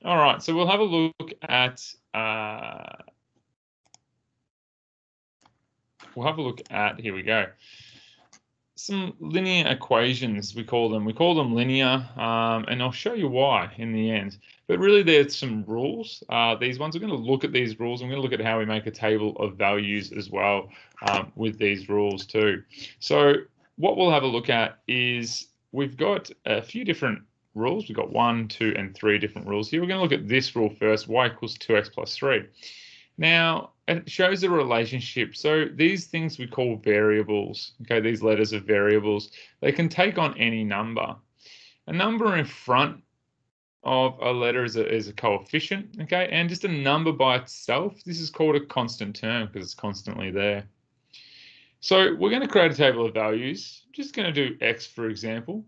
All right, so we'll have a look at here we go. Some linear equations, we call them. We call them linear, and I'll show you why in the end. But really, there's some rules. These ones, we're going to look at these rules. I'm going to look at how we make a table of values as well with these rules too. So what we'll have a look at is we've got a few different rules. We've got 1, 2, and 3 different rules here. We're going to look at this rule first, y equals 2x plus 3. Now, it shows a relationship. So these things we call variables, okay, these letters are variables. They can take on any number. A number in front of a letter is a coefficient, okay, and just a number by itself, this is called a constant term because it's constantly there. So we're going to create a table of values. Just going to do x, for example.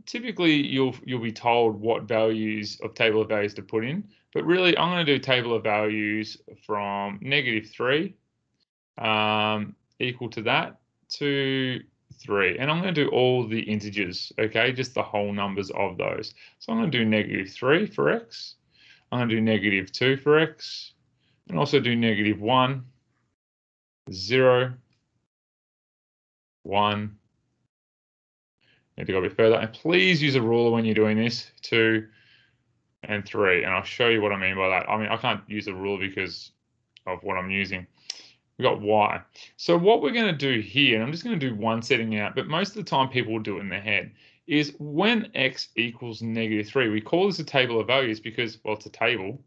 Typically, you'll be told what values of table of values to put in, but really, I'm going to do table of values from -3 equal to that to 3, and I'm going to do all the integers, okay, just the whole numbers of those. So I'm going to do -3 for x. I'm going to do -2 for x, and also do -1, 0, 1. Need to go a bit further, and please use a ruler when you're doing this. 2 and 3, and I'll show you what I mean by that. I mean, I can't use a ruler because of what I'm using. We've got y. So what we're going to do here, and I'm just going to do one setting out, but most of the time people will do it in their head, is when x equals -3, we call this a table of values because, well, it's a table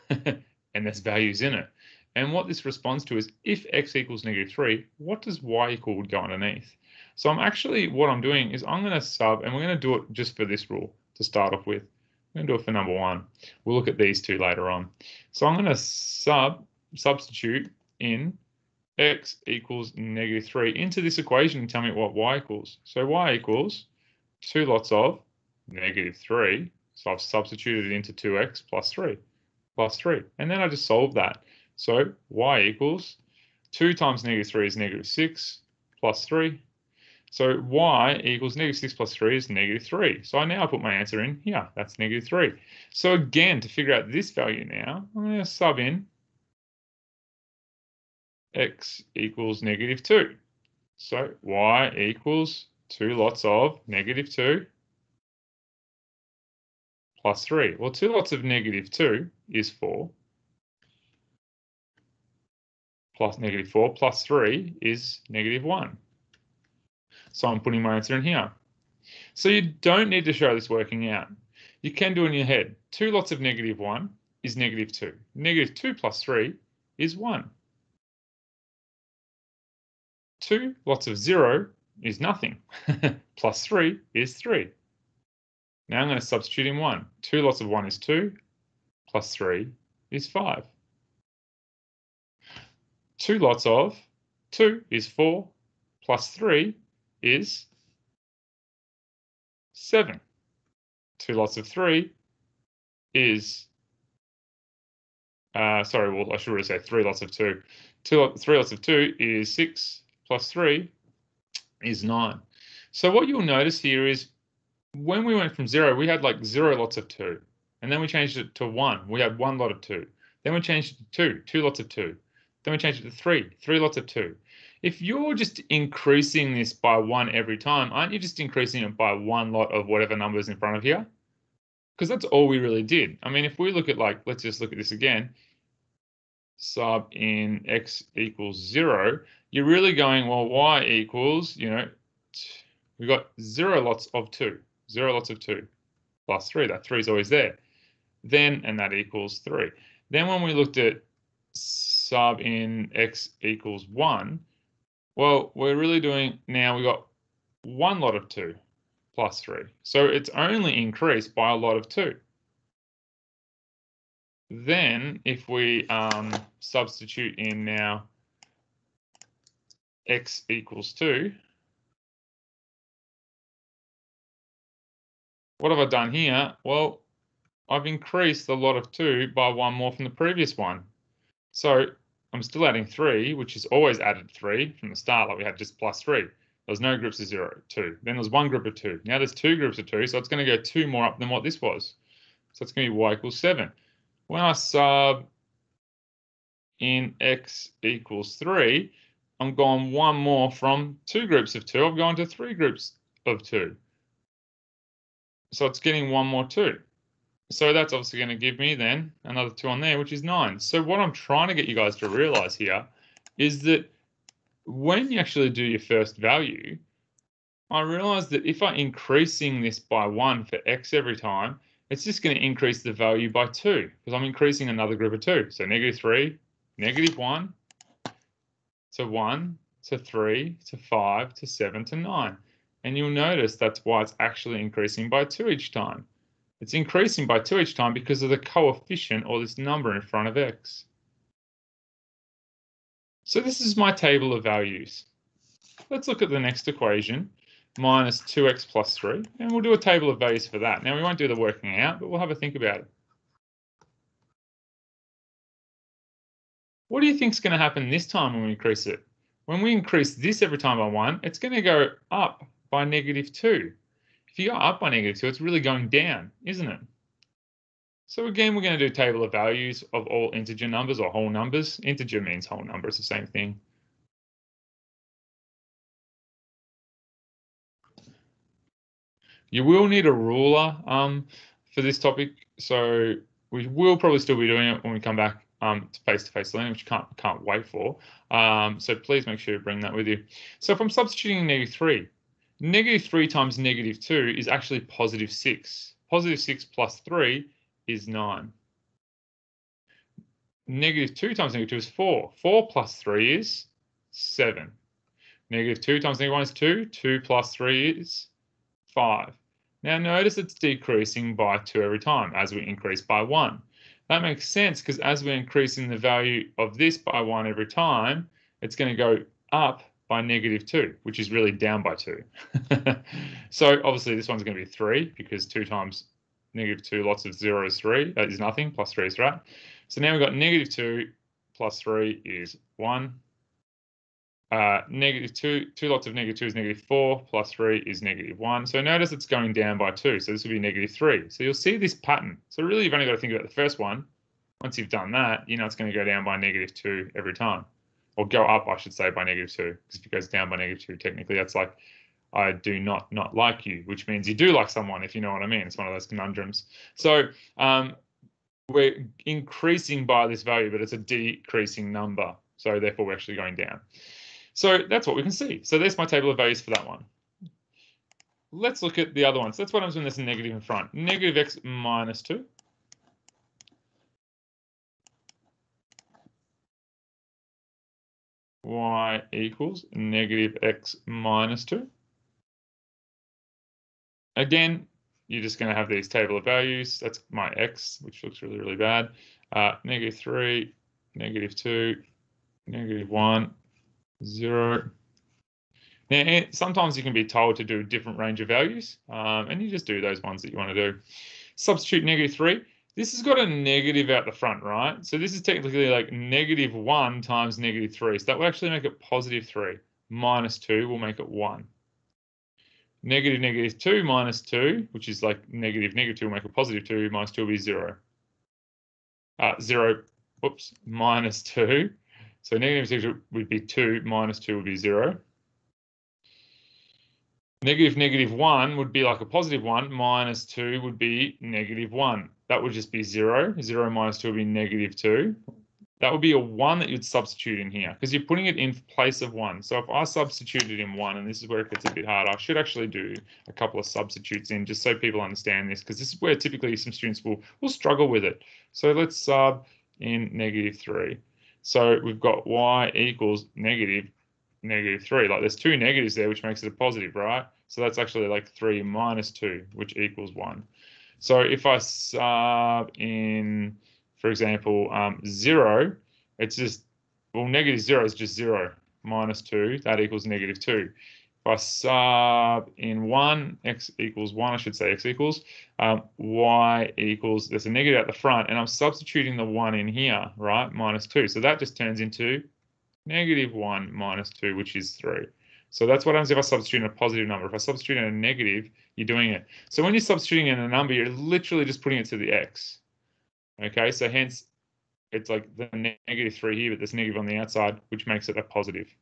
and there's values in it. And what this responds to is if x equals -3, what does y equal would go underneath? So what I'm doing is I'm going to sub, and we're going to do it just for this rule to start off with. I'm going to do it for number 1. We'll look at these two later on. So I'm going to substitute in x equals -3 into this equation and tell me what y equals. So y equals 2 lots of -3. So I've substituted it into 2x plus 3. And then I just solve that. So y equals 2 times -3 is -6 plus 3. So y equals -6 plus 3 is -3. So I now put my answer in here. That's -3. So again, to figure out this value now, I'm going to sub in x equals -2. So y equals 2 lots of -2 plus 3. Well, 2 lots of -2 is 4. Plus -4 plus 3 is -1. So I'm putting my answer in here. So you don't need to show this working out. You can do it in your head. 2 lots of -1 is -2. -2 plus 3 is 1. 2 lots of 0 is nothing. Plus 3 is 3. Now I'm going to substitute in 1. 2 lots of 1 is 2. Plus 3 is 5. 2 lots of 2 is 4. Plus 3 is 7. 2 lots of 3 is, I should really say 3 lots of 2. 3 lots of 2 is 6. Plus 3 is 9. So what you'll notice here is when we went from 0, we had like 0 lots of 2. And then we changed it to 1. We had 1 lot of 2. Then we changed it to 2, 2 lots of 2. Then we changed it to 3, 3 lots of 2. If you're just increasing this by 1 every time, aren't you just increasing it by 1 lot of whatever number's in front of here? Because that's all we really did. I mean, if we look at let's just look at this again. Sub in x equals 0, you're really going, well, y equals, we've got 0 lots of 2. 0 lots of 2 plus 3. That 3 is always there. And that equals 3. Then when we looked at sub in x equals 1, well, we're really doing now we got 1 lot of 2 plus 3. So it's only increased by a lot of 2. Then if we substitute in now x equals 2, what have I done here? Well, I've increased the lot of 2 by 1 more from the previous one. So I'm still adding 3, which is always added 3 from the start, like we had just plus 3. There was no groups of 0, 2. Then there's one group of 2. Now there's 2 groups of 2, so it's going to go 2 more up than what this was. So it's going to be y equals 7. When I sub in x equals 3, I'm going one more from 2 groups of 2. I've gone to 3 groups of 2. So it's getting one more 2. So that's obviously going to give me then another 2 on there, which is 9. So what I'm trying to get you guys to realize here is that when you actually do your first value, I realize that if I'm increasing this by 1 for x every time, it's just going to increase the value by 2 because I'm increasing another group of 2. So -3, -1, to 1, to 3, to 5, to 7, to 9. And you'll notice that's why it's actually increasing by 2 each time. It's increasing by 2 each time because of the coefficient or this number in front of x. So this is my table of values. Let's look at the next equation, minus 2x plus 3, and we'll do a table of values for that. Now, we won't do the working out, but we'll have a think about it. What do you think is going to happen this time when we increase it? When we increase this every time by 1, it's going to go up by -2. If you go up by -2, it's really going down, isn't it? So again, we're going to do table of values of all integer numbers or whole numbers. Integer means whole number, it's the same thing. You will need a ruler for this topic, so we will probably still be doing it when we come back to face-to-face learning, which can't wait for. So please make sure you bring that with you. So if I'm substituting -3, -3 times -2 is actually +6. +6 plus 3 is 9. -2 times -2 is 4. 4 plus 3 is 7. -2 times -1 is 2. 2 plus 3 is 5. Now notice it's decreasing by 2 every time as we increase by 1. That makes sense because as we're increasing the value of this by 1 every time, it's going to go up by -2, which is really down by 2. So obviously this one's going to be 3 because 2 times -2, lots of 0 is 3, that is nothing, plus 3 is 3. So now we've got -2 plus 3 is 1. -2, 2 lots of -2 is -4, plus 3 is -1. So notice it's going down by 2, so this will be -3. So you'll see this pattern. So really you've only got to think about the first one. Once you've done that, you know it's going to go down by -2 every time. Or go up, I should say, by -2. Because if it goes down by -2, technically that's like, I do not like you, which means you do like someone, if you know what I mean. It's one of those conundrums. So we're increasing by this value, but it's a decreasing number. So therefore we're actually going down. So that's what we can see. So there's my table of values for that one. Let's look at the other ones. That's what happens when there's a negative in front. -x minus 2. Y equals -x minus 2. Again, you're just going to have these table of values. That's my x, which looks really, really bad. -3, -2, -1. 0. Now, sometimes you can be told to do a different range of values, and you just do those ones that you want to do. Substitute -3. This has got a negative out the front, right? So this is technically like -1 times -3. So that will actually make it +3. Minus 2 will make it 1. -2 minus 2, which is like -2 will make it +2. Minus 2 will be 0. 0, whoops, minus 2. So -6 would be 2, minus 2 would be 0. -1 would be like a +1, minus 2 would be -1. That would just be 0. 0 minus 2 would be -2. That would be a 1 that you'd substitute in here because you're putting it in place of 1. So if I substitute it in 1, and this is where it gets a bit hard, I should actually do a couple of substitutes in just so people understand this, because this is where typically some students will struggle with it. So let's sub in -3. So we've got y equals -3. Like there's 2 negatives there, which makes it a positive, right? So that's actually like 3 minus 2, which equals 1. So if I sub in, for example, 0, it's just, well, -0 is just 0. Minus 2, that equals -2. If I sub in 1, x equals 1, I should say x equals, y equals, there's a negative at the front, and I'm substituting the 1 in here, right? Minus 2. So that just turns into -1 minus 2, which is 3. So that's what happens if I substitute in a positive number. If I substitute in a negative, you're doing it. So when you're substituting in a number, you're literally just putting it to the x. Okay, so hence it's like the -3 here, but there's negative on the outside, which makes it a positive.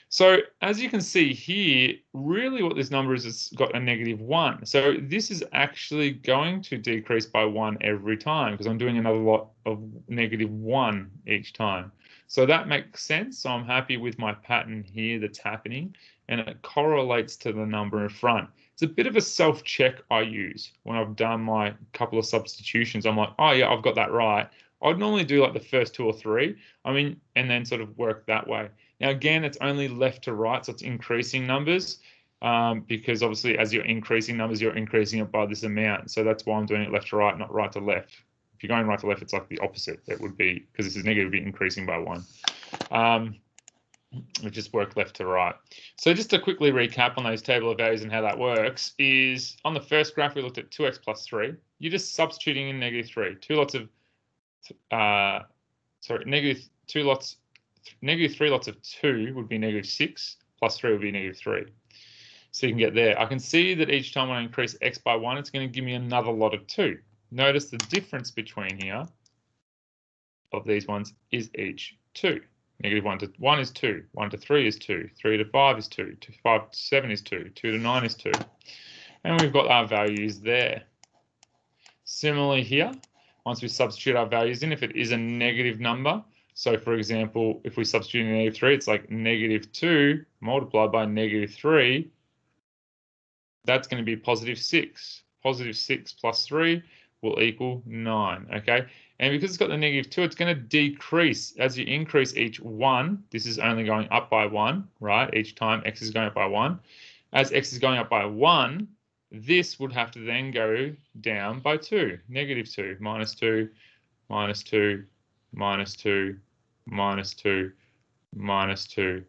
So as you can see here, really what this number is, it's got a -1. So this is actually going to decrease by 1 every time because I'm doing another lot of -1 each time. So that makes sense. So I'm happy with my pattern here that's happening, and it correlates to the number in front. It's a bit of a self-check I use when I've done my couple of substitutions. I'm like, oh yeah, I've got that right. I'd normally do like the first 2 or 3, and then sort of work that way. Now, again, it's only left to right, so it's increasing numbers because obviously as you're increasing numbers, you're increasing it by this amount. So that's why I'm doing it left to right, not right to left. If you're going right to left, it's like the opposite. It would be, because this is negative, would be increasing by 1. We just work left to right. So just to quickly recap on those table of values and how that works is on the first graph, we looked at 2x plus 3. You're just substituting in -3. -3 lots of 2 would be -6, plus 3 would be -3. So you can get there. I can see that each time when I increase x by 1, it's going to give me another lot of 2. Notice the difference between here of these ones is each 2. -1 to 1 is 2, 1 to 3 is 2, 3 to 5 is 2, 5 to 7 is 2, 2 to 9 is 2. And we've got our values there. Similarly here, once we substitute our values in, if it is a negative number, so for example, if we substitute in -3, it's like -2 multiplied by -3, that's going to be +6. +6 plus 3 will equal 9, okay? And because it's got the -2, it's going to decrease. As you increase each 1, this is only going up by 1, right? Each time x is going up by 1. As x is going up by 1, this would have to then go down by 2, -2, -2, -2, -2, -2, -2,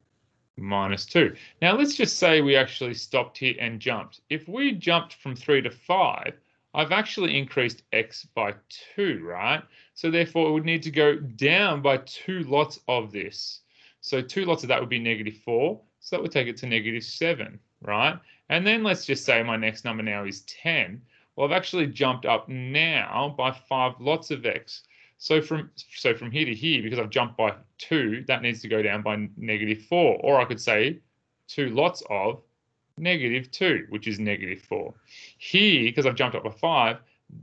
-2. Now let's just say we actually stopped here and jumped. If we jumped from 3 to 5, I've actually increased x by 2, right? So therefore it would need to go down by 2 lots of this. So 2 lots of that would be -4. So that would take it to -7, right? And then let's just say my next number now is 10. Well, I've actually jumped up now by 5 lots of x. So from here to here, because I've jumped by 2, that needs to go down by -4. Or I could say 2 lots of -2, which is -4. Here, because I've jumped up by 5,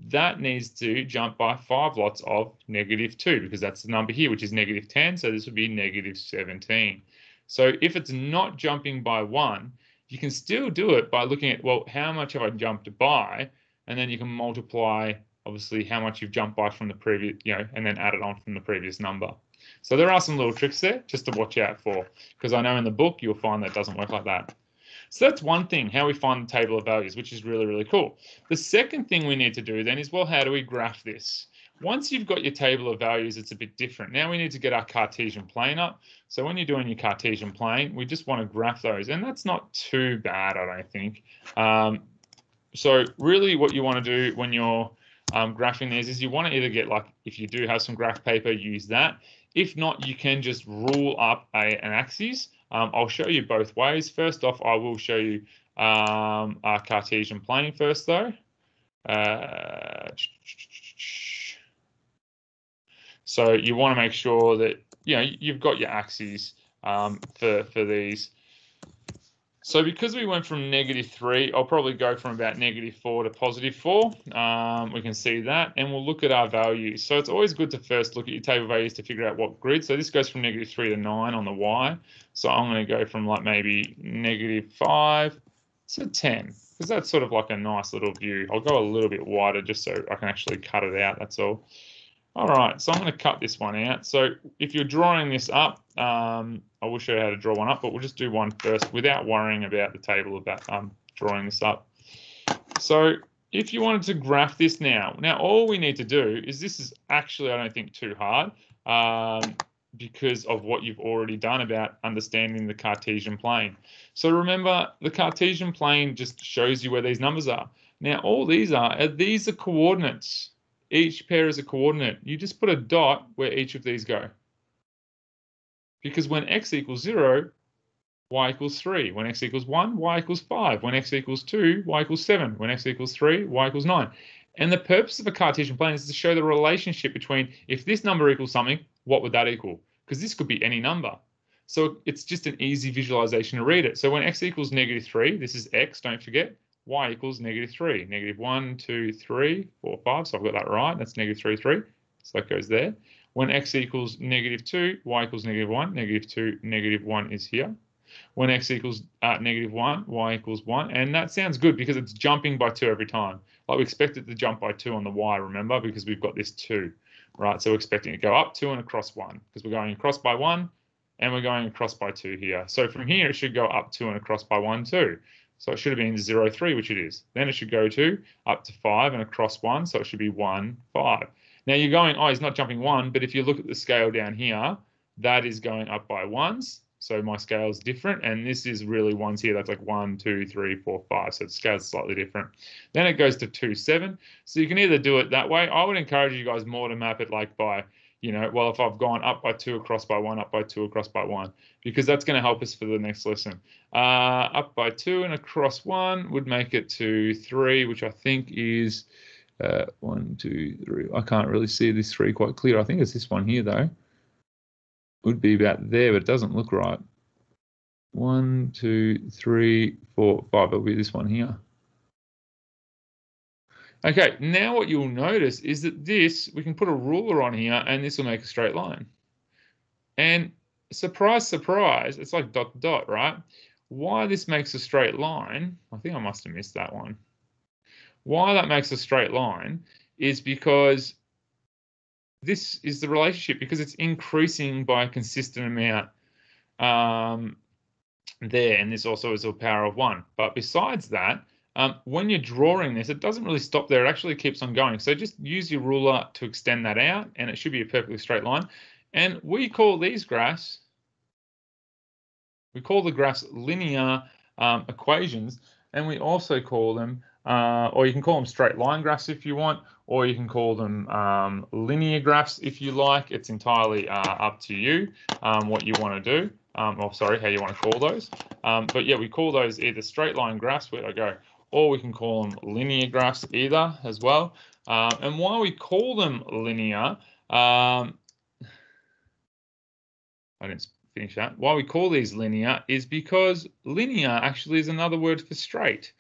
that needs to jump by 5 lots of -2, because that's the number here, which is -10. So this would be -17. So if it's not jumping by 1, you can still do it by looking at, well, how much have I jumped by? And then you can multiply, obviously, how much you've jumped by from the previous, and then add it on from the previous number. So there are some little tricks there just to watch out for, because I know in the book you'll find that it doesn't work like that. So that's one thing, how we find the table of values, which is really, really cool. The second thing we need to do then is, well, how do we graph this? Once you've got your table of values, it's a bit different. Now we need to get our Cartesian plane up. So when you're doing your Cartesian plane, we just want to graph those. And that's not too bad, I don't think. So really what you want to do when you're graphing these is you want to either get, like, if you do have some graph paper, use that. If not, you can just rule up an axis. I'll show you both ways. First off, I will show you our Cartesian plane first, though. So you want to make sure that you've got your axes for these. So because we went from -3, I'll probably go from about -4 to +4. We can see that, and we'll look at our values. So it's always good to first look at your table values to figure out what grid. So this goes from -3 to 9 on the Y. So I'm going to go from like maybe -5 to 10, because that's sort of like a nice little view. I'll go a little bit wider just so I can actually cut it out, that's all. All right, so I'm going to cut this one out. So if you're drawing this up, I will show you how to draw one up, but we'll just do one first without worrying about the table of that drawing this up. So if you wanted to graph this now all we need to do is, this is actually, I don't think, too hard because of what you've already done about understanding the Cartesian plane. So remember, the Cartesian plane just shows you where these numbers are. Now all these are coordinates. Each pair is a coordinate. You just put a dot where each of these go. Because when x equals 0, y equals 3. When x equals 1, y equals 5. When x equals 2, y equals 7. When x equals 3, y equals 9. And the purpose of a Cartesian plane is to show the relationship between if this number equals something, what would that equal? Because this could be any number. So it's just an easy visualization to read it. So when x equals -3, this is x, don't forget, y equals -3. -1, 2, 3, 4, 5. So I've got that right. That's -3, 3. So that goes there. When x equals -2, y equals -1. -2, -1 is here. When x equals -1, y equals 1. And that sounds good because it's jumping by 2 every time. Like we expect it to jump by 2 on the y, remember, because we've got this 2, right? So we're expecting it to go up 2 and across 1 because we're going across by 1 and we're going across by 2 here. So from here, it should go up 2 and across by 1 too. So it should have been 0, 3, which it is. Then it should go up to 5 and across 1, so it should be 1, 5. Now you're going, oh, he's not jumping 1, but if you look at the scale down here, that is going up by 1s. So my scale is different, and this is really 1s here. That's like 1, 2, 3, 4, 5. So the scale is slightly different. Then it goes to 2, 7. So you can either do it that way. I would encourage you guys more to map it like by, well, if I've gone up by 2, across by 1, up by 2, across by 1, because that's going to help us for the next lesson. Up by 2 and across 1 would make it to 3, which I think is 1, 2, 3. I can't really see this 3 quite clear. I think it's this one here, though. Would be about there, but it doesn't look right. 1, 2, 3, 4, 5. It'll be this one here. Okay, now what you'll notice is that we can put a ruler on here and this will make a straight line. And surprise, surprise, it's like dot, dot, right? Why this makes a straight line, I think I must have missed that one. Why that makes a straight line is because this is the relationship, because it's increasing by a consistent amount there, and this also is a power of 1. But besides that, when you're drawing this, it doesn't really stop there. It actually keeps on going. So just use your ruler to extend that out, and it should be a perfectly straight line. And we call these graphs, we call the graphs linear equations, and we also call them, or you can call them straight line graphs if you want, or you can call them linear graphs if you like. It's entirely up to you what you want to do. How you want to call those. But yeah, we call those either straight line graphs, where I go, or we can call them linear graphs either as well. And why we call them linear, I didn't finish that. Why we call these linear is because linear actually is another word for straight,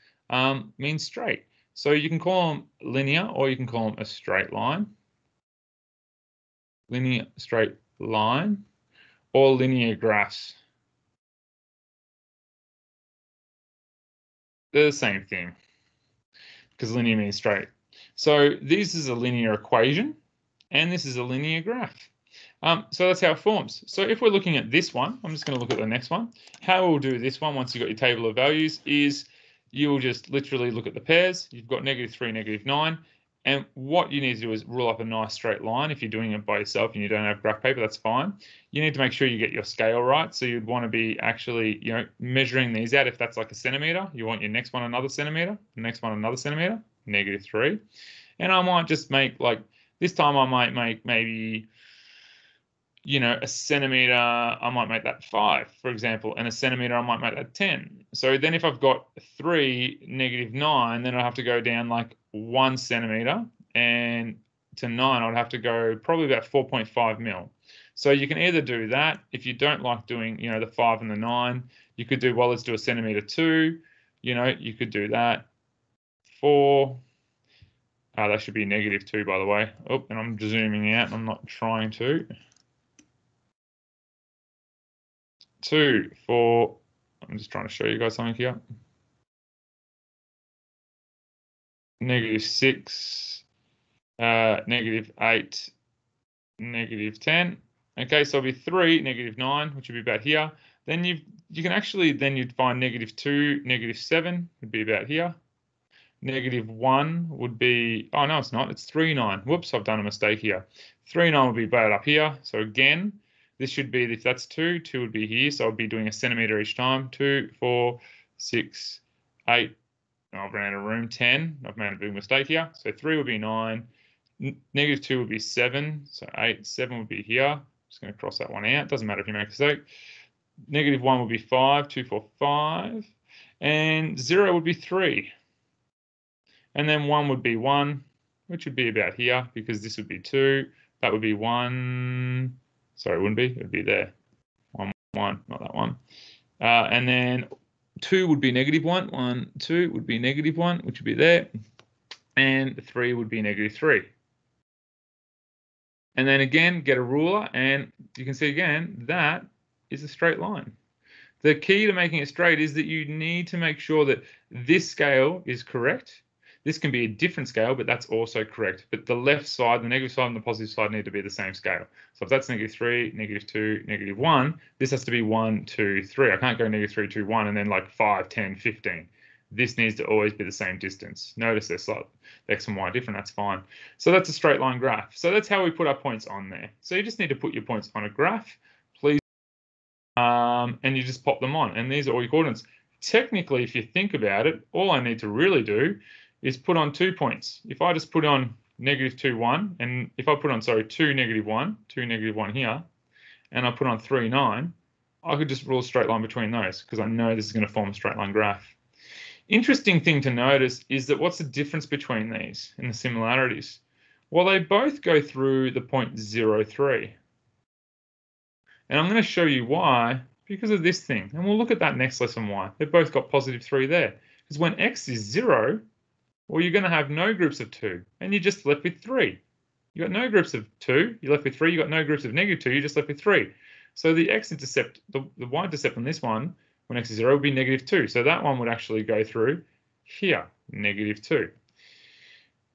means straight. So you can call them linear, or you can call them a straight line, linear straight line, or linear graphs. They're the same thing because linear means straight. So this is a linear equation and this is a linear graph. So that's how it forms. So if we're looking at this one, I'm just going to look at the next one. How we'll do this one once you've got your table of values is you'll just literally look at the pairs. You've got -3, -9. And what you need to do is rule up a nice straight line. If you're doing it by yourself and you don't have graph paper, that's fine. You need to make sure you get your scale right. So you'd want to be actually, measuring these out. If that's like a centimeter, you want your next one another centimeter, the next one another centimeter, -3. And I might just make this time I might make maybe, a centimeter, I might make that 5, for example, and a centimeter, I might make that 10. So then if I've got 3, -9, then I have to go down like 1 centimeter, and to 9, I'd have to go probably about 4.5 mil. So you can either do that. If you don't like doing, the 5 and the 9, you could do, well, let's do a centimeter 2. You could do that. 4. That should be -2, by the way. Oh, and I'm zooming out. I'm not trying to. 2, 4. I'm just trying to show you guys something here. -6, -8, -10. Okay, so it'll be 3, -9, which would be about here. Then you can actually, then you'd find -2, -7 would be about here. -1 would be, oh no, it's not, it's 3, 9. Whoops, I've done a mistake here. 3, 9 would be about up here. So again, this should be, if that's 2, 2 would be here. So I'll be doing a centimeter each time. 2, 4, 6, 8. I've ran out of room. 10. I've made a big mistake here. So 3 would be 9. -2 would be 7. So 8, 7 would be here. Just going to cross that one out. Doesn't matter if you make a mistake. -1 would be 5, 2, 4, 5, and 0 would be 3. And then 1 would be 1, which would be about here, because this would be 2. That would be 1. Sorry, it wouldn't be. It would be there. 1, 1, not that one. And then 2 would be -1. 1, 2 would be -1, which would be there. And 3 would be -3. And then again, get a ruler, and you can see again, that is a straight line. The key to making it straight is that you need to make sure that this scale is correct. This can be a different scale, but that's also correct. But the left side, the negative side and the positive side need to be the same scale. So if that's -3, -2, -1, this has to be 1, 2, 3. I can't go -3, 2, 1, and then like 5, 10, 15. This needs to always be the same distance. Notice they're slightly, the X and Y are different, that's fine. So that's a straight line graph. So that's how we put our points on there. So you just need to put your points on a graph, please. And you just pop them on, and these are all your coordinates. Technically, if you think about it, all I need to really do is put on 2 points. If I just put on -2, 1, and if I put on, sorry, 2, -1, 2, -1 here, and I put on 3, 9, I could just rule a straight line between those, because I know this is going to form a straight line graph. Interesting thing to notice is that what's the difference between these and the similarities? Well, they both go through the point 0, 3. And I'm going to show you why, because of this thing. And we'll look at that next lesson why. They've both got +3 there. Because when X is 0, well, you're going to have no groups of 2, and you're just left with 3. You've got no groups of 2, you're left with 3. You've got no groups of -2, you're just left with 3. So the x-intercept, the y-intercept on this one, when X is 0, would be -2. So that one would actually go through here, -2.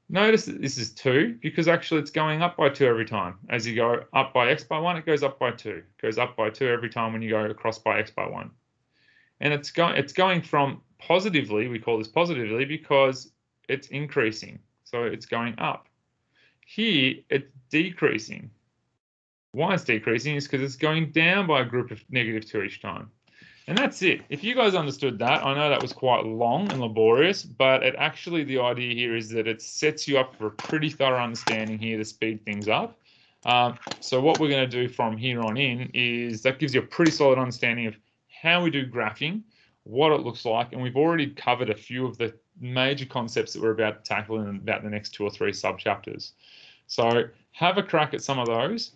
Notice that this is 2, because actually it's going up by 2 every time. As you go up by X by 1, it goes up by 2. It goes up by 2 every time when you go across by X by 1. And it's going from positively, we call this positively, because it's increasing. So it's going up. Here, it's decreasing. Why it's decreasing is because it's going down by a group of -2 each time. And that's it. If you guys understood that, I know that was quite long and laborious, but it actually, the idea here is that it sets you up for a pretty thorough understanding here to speed things up. So what we're going to do from here on in is that gives you a pretty solid understanding of how we do graphing, what it looks like, and we've already covered a few of the major concepts that we're about to tackle in about the next 2 or 3 sub-chapters. So have a crack at some of those.